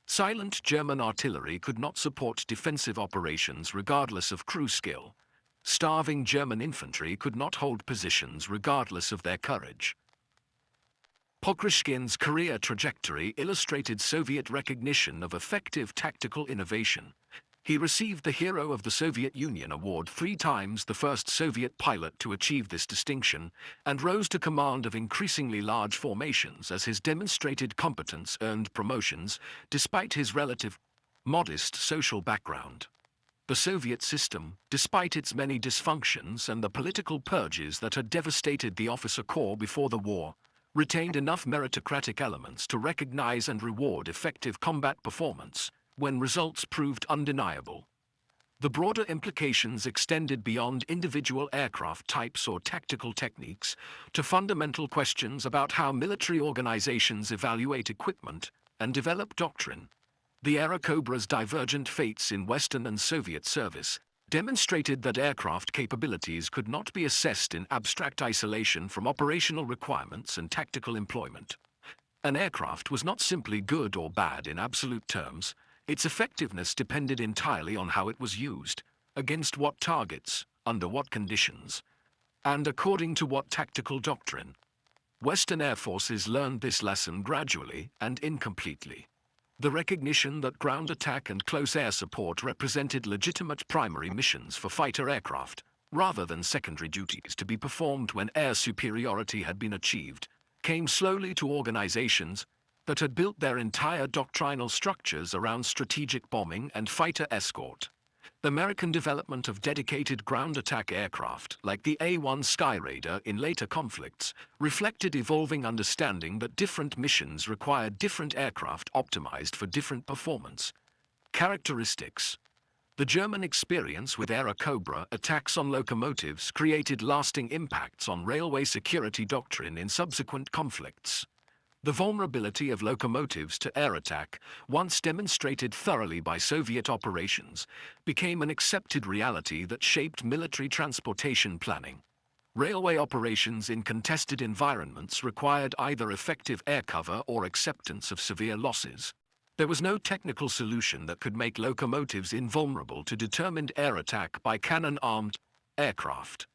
Silent German artillery could not support defensive operations regardless of crew skill. Starving German infantry could not hold positions regardless of their courage. Pokryshkin's career trajectory illustrated Soviet recognition of effective tactical innovation. He received the Hero of the Soviet Union award 3 times, the first Soviet pilot to achieve this distinction, and rose to command of increasingly large formations as his demonstrated competence earned promotions, despite his relative modest social background. The Soviet system, despite its many dysfunctions and the political purges that had devastated the officer corps before the war, retained enough meritocratic elements to recognize and reward effective combat performance when results proved undeniable. The broader implications extended beyond individual aircraft types or tactical techniques to fundamental questions about how military organizations evaluate equipment and develop doctrine. The Airacobra's divergent fates in Western and Soviet service demonstrated that aircraft capabilities could not be assessed in abstract isolation from operational requirements and tactical employment. An aircraft was not simply good or bad in absolute terms. Its effectiveness depended entirely on how it was used, against what targets, under what conditions, and according to what tactical doctrine. Western air forces learned this lesson gradually and incompletely. The recognition that ground attack and close air support represented legitimate primary missions for fighter aircraft, rather than secondary duties to be performed when air superiority had been achieved, came slowly to organizations that had built their entire doctrinal structures around strategic bombing and fighter escort. The American development of dedicated ground attack aircraft, like the A-1 Skyraider in later conflicts, reflected evolving understanding that different missions required different aircraft optimized for different performance characteristics. The German experience with Airacobra attacks on locomotives created lasting impacts on railway security doctrine in subsequent conflicts. The vulnerability of locomotives to air attack, once demonstrated thoroughly by Soviet operations, became an accepted reality that shaped military transportation planning. Railway operations in contested environments required either effective air cover or acceptance of severe losses. There was no technical solution that could make locomotives invulnerable to determined air attack by cannon-armed aircraft.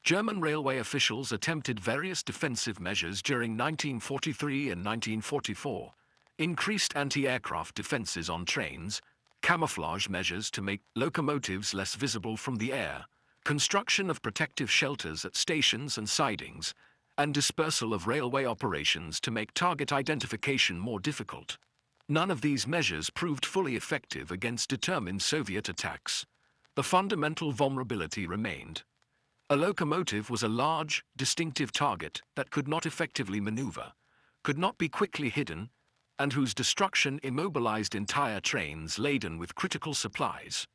German railway officials attempted various defensive measures during 1943 and 1944, increased anti-aircraft defenses on trains, camouflage measures to make locomotives less visible from the air, construction of protective shelters at stations and sidings, and dispersal of railway operations to make target identification more difficult. None of these measures proved fully effective against determined Soviet attacks. The fundamental vulnerability remained. A locomotive was a large, distinctive target that could not effectively maneuver, could not be quickly hidden, and whose destruction immobilized entire trains laden with critical supplies.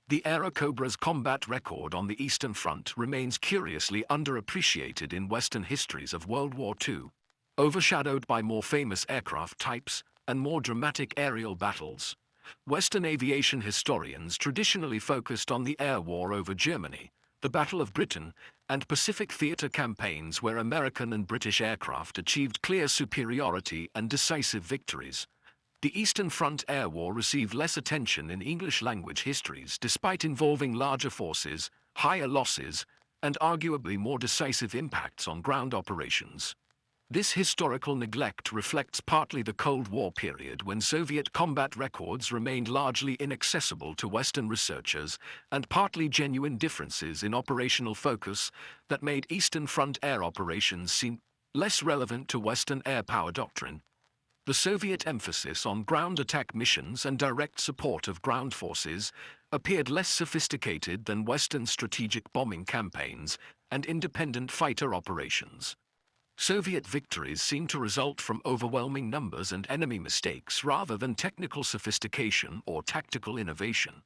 The Aerocobra's combat record on the Eastern Front remains curiously underappreciated in Western histories of World War II, overshadowed by more famous aircraft types and more dramatic aerial battles. Western aviation historians traditionally focused on the air war over Germany, the Battle of Britain, and Pacific theater campaigns where American and British aircraft achieved clear superiority and decisive victories. The Eastern Front Air War received less attention in English-language histories despite involving larger forces, higher losses, and arguably more decisive impacts on ground operations. This historical neglect reflects partly the Cold War period when Soviet combat records remained largely inaccessible to Western researchers, and partly genuine differences in operational focus that made Eastern Front air operations seem less relevant to Western air power doctrine. The Soviet emphasis on ground attack missions and direct support of ground forces appeared less sophisticated than Western strategic bombing campaigns and independent fighter operations. Soviet victories seemed to result from overwhelming numbers and enemy mistakes rather than technical sophistication or tactical innovation.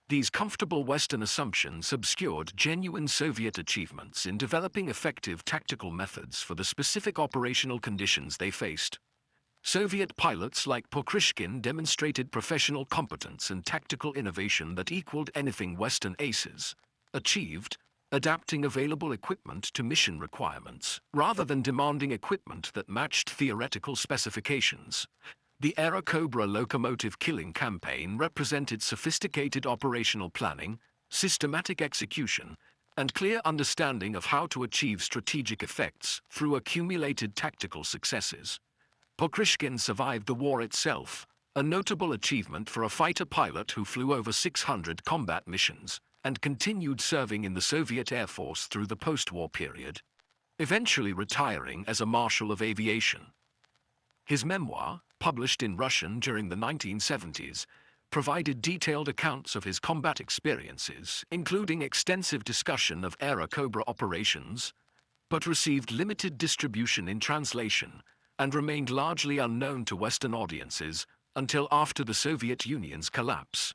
These comfortable Western assumptions obscured genuine Soviet achievements in developing effective tactical methods for the specific operational conditions they faced. Soviet pilots like Pokryshkin demonstrated professional competence and tactical innovation that equaled anything Western aces achieved, adapting available equipment to mission requirements, rather than demanding equipment that matched theoretical specifications. The Airacobra locomotive killing campaign represented sophisticated operational planning, systematic execution, and clear understanding of how to achieve strategic effects through accumulated tactical successes. Pokryshkin survived the war itself, a notable achievement for a fighter pilot who flew over 600 combat missions and continued serving in the Soviet Air Force through the post-war period, eventually retiring as a Marshal of Aviation. His memoir, published in Russian during the 1970s, provided detailed accounts of his combat experiences, including extensive discussion of Airacobra operations, but received limited distribution in translation and remained largely unknown to Western audiences until after the Soviet Union's collapse.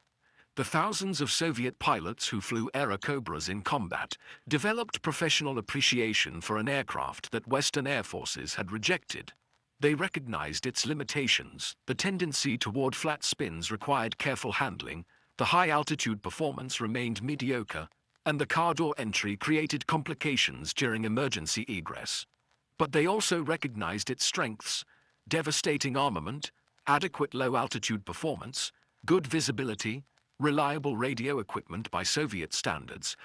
The thousands of Soviet pilots who flew Airacobras in combat developed professional appreciation for an aircraft that Western air forces had rejected. They recognized its limitations. The tendency toward flat spins required careful handling, the high-altitude performance remained mediocre, and the car door entry created complications during emergency egress. But they also recognized its strengths: devastating armament, adequate low-altitude performance, good visibility, reliable radio equipment by Soviet standards,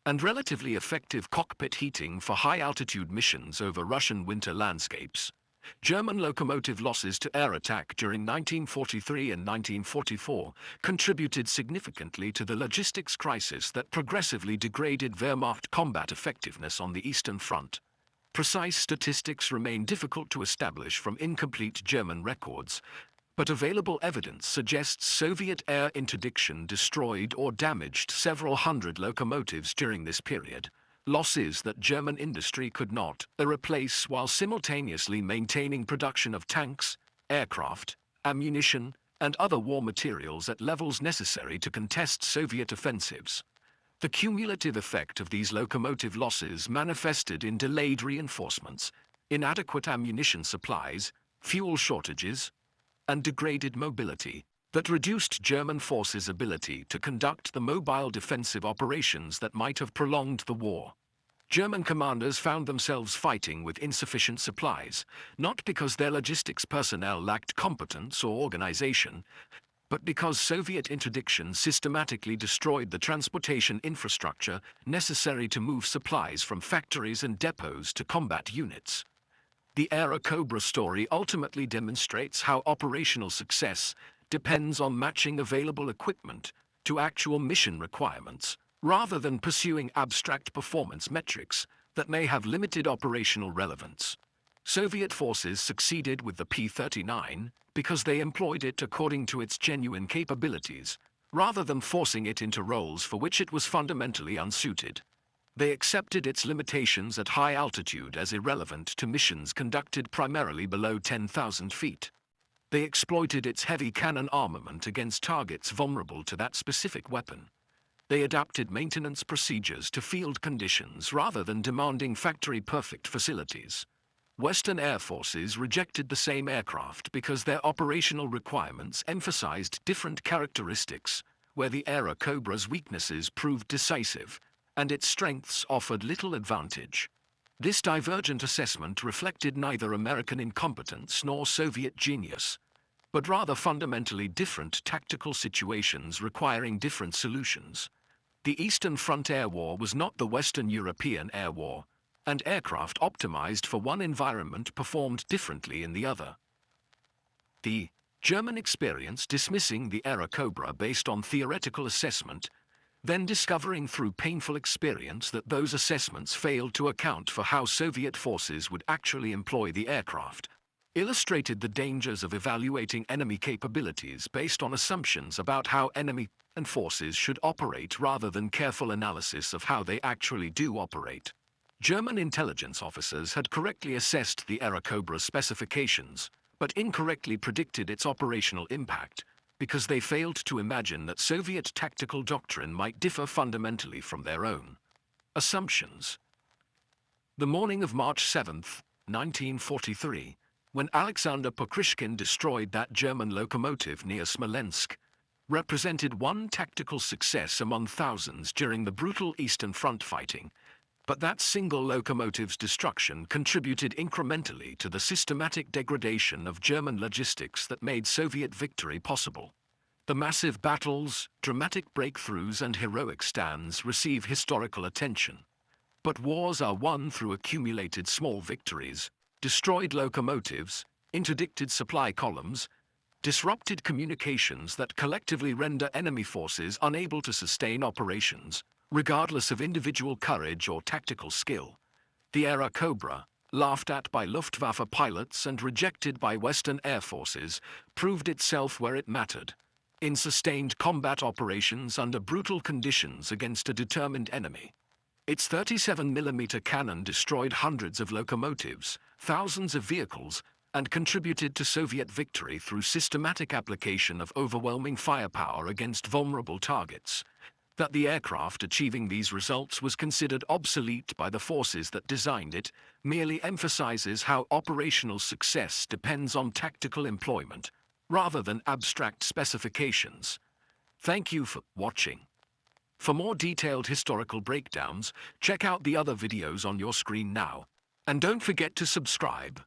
and relatively effective cockpit heating for high-altitude missions over Russian winter landscapes. German locomotive losses to air attack during 1943 and 1944 contributed significantly to the logistics crisis that progressively degraded Wehrmacht combat effectiveness on the Eastern Front. Precise statistics remain difficult to establish from incomplete German records, but available evidence suggests Soviet air interdiction destroyed or damaged several hundred locomotives during this period, losses that German industry could not replace while simultaneously maintaining production of tanks, aircraft, ammunition, and other war materials at levels necessary to contest Soviet offensives. The cumulative effect of these locomotive losses manifested in delayed reinforcements, inadequate ammunition supplies, fuel shortages, and degraded mobility that reduced German forces' ability to conduct the mobile defensive operations that might have prolonged the war. German commanders found themselves fighting with insufficient supplies, not because their logistics personnel lacked competence or organization, but because Soviet interdiction systematically destroyed the transportation infrastructure necessary to move supplies from factories and depots to combat units. The Airacobra story ultimately demonstrates how operational success, depends on matching available equipment to actual mission requirements, rather than pursuing abstract performance metrics that may have limited operational relevance. Soviet forces succeeded with the P-39 because they employed it according to its genuine capabilities, rather than forcing it into roles for which it was fundamentally unsuited. They accepted its limitations at high altitude as irrelevant to missions conducted primarily below 10,000 feet. They exploited its heavy cannon armament against targets vulnerable to that specific weapon. They adapted maintenance procedures to field conditions rather than demanding factory-perfect facilities. Western air forces rejected the same aircraft because their operational requirements emphasized different characteristics, where the Airacobra's weaknesses proved decisive, and its strengths offered little advantage. This divergent assessment reflected neither American incompetence nor Soviet genius, but rather fundamentally different tactical situations requiring different solutions. The Eastern Front Air War was not the Western European Air War, and aircraft optimized for one environment performed differently in the other. The German experience dismissing the Airacobra based on theoretical assessment, then discovering through painful experience that those assessments failed to account for how Soviet forces would actually employ the aircraft, illustrated the dangers of evaluating enemy capabilities based on assumptions about how enemy and forces should operate rather than careful analysis of how they actually do operate. German intelligence officers had correctly assessed the Airacobra's specifications, but incorrectly predicted its operational impact, because they failed to imagine that Soviet tactical doctrine might differ fundamentally from their own. Assumptions. The morning of March 7, 1943, when Alexander Pokryshkin destroyed that German locomotive near Smolensk, represented one tactical success among thousands during the brutal Eastern Front fighting, but that single locomotive's destruction contributed incrementally to the systematic degradation of German logistics that made Soviet victory possible. The massive battles, dramatic breakthroughs, and heroic stands receive historical attention. But wars are won through accumulated small victories, destroyed locomotives, interdicted supply columns, disrupted communications that collectively render enemy forces unable to sustain operations, regardless of individual courage or tactical skill. The Airacobra, laughed at by Luftwaffe pilots and rejected by Western air forces, proved itself where it mattered, in sustained combat operations under brutal conditions against a determined enemy. Its 37mm cannon destroyed hundreds of locomotives, thousands of vehicles, and contributed to Soviet victory through systematic application of overwhelming firepower against vulnerable targets. That the aircraft achieving these results was considered obsolete by the forces that designed it merely emphasizes how operational success depends on tactical employment, rather than abstract specifications. Thank you for watching. For more detailed historical breakdowns, check out the other videos on your screen now. And don't forget to subscribe.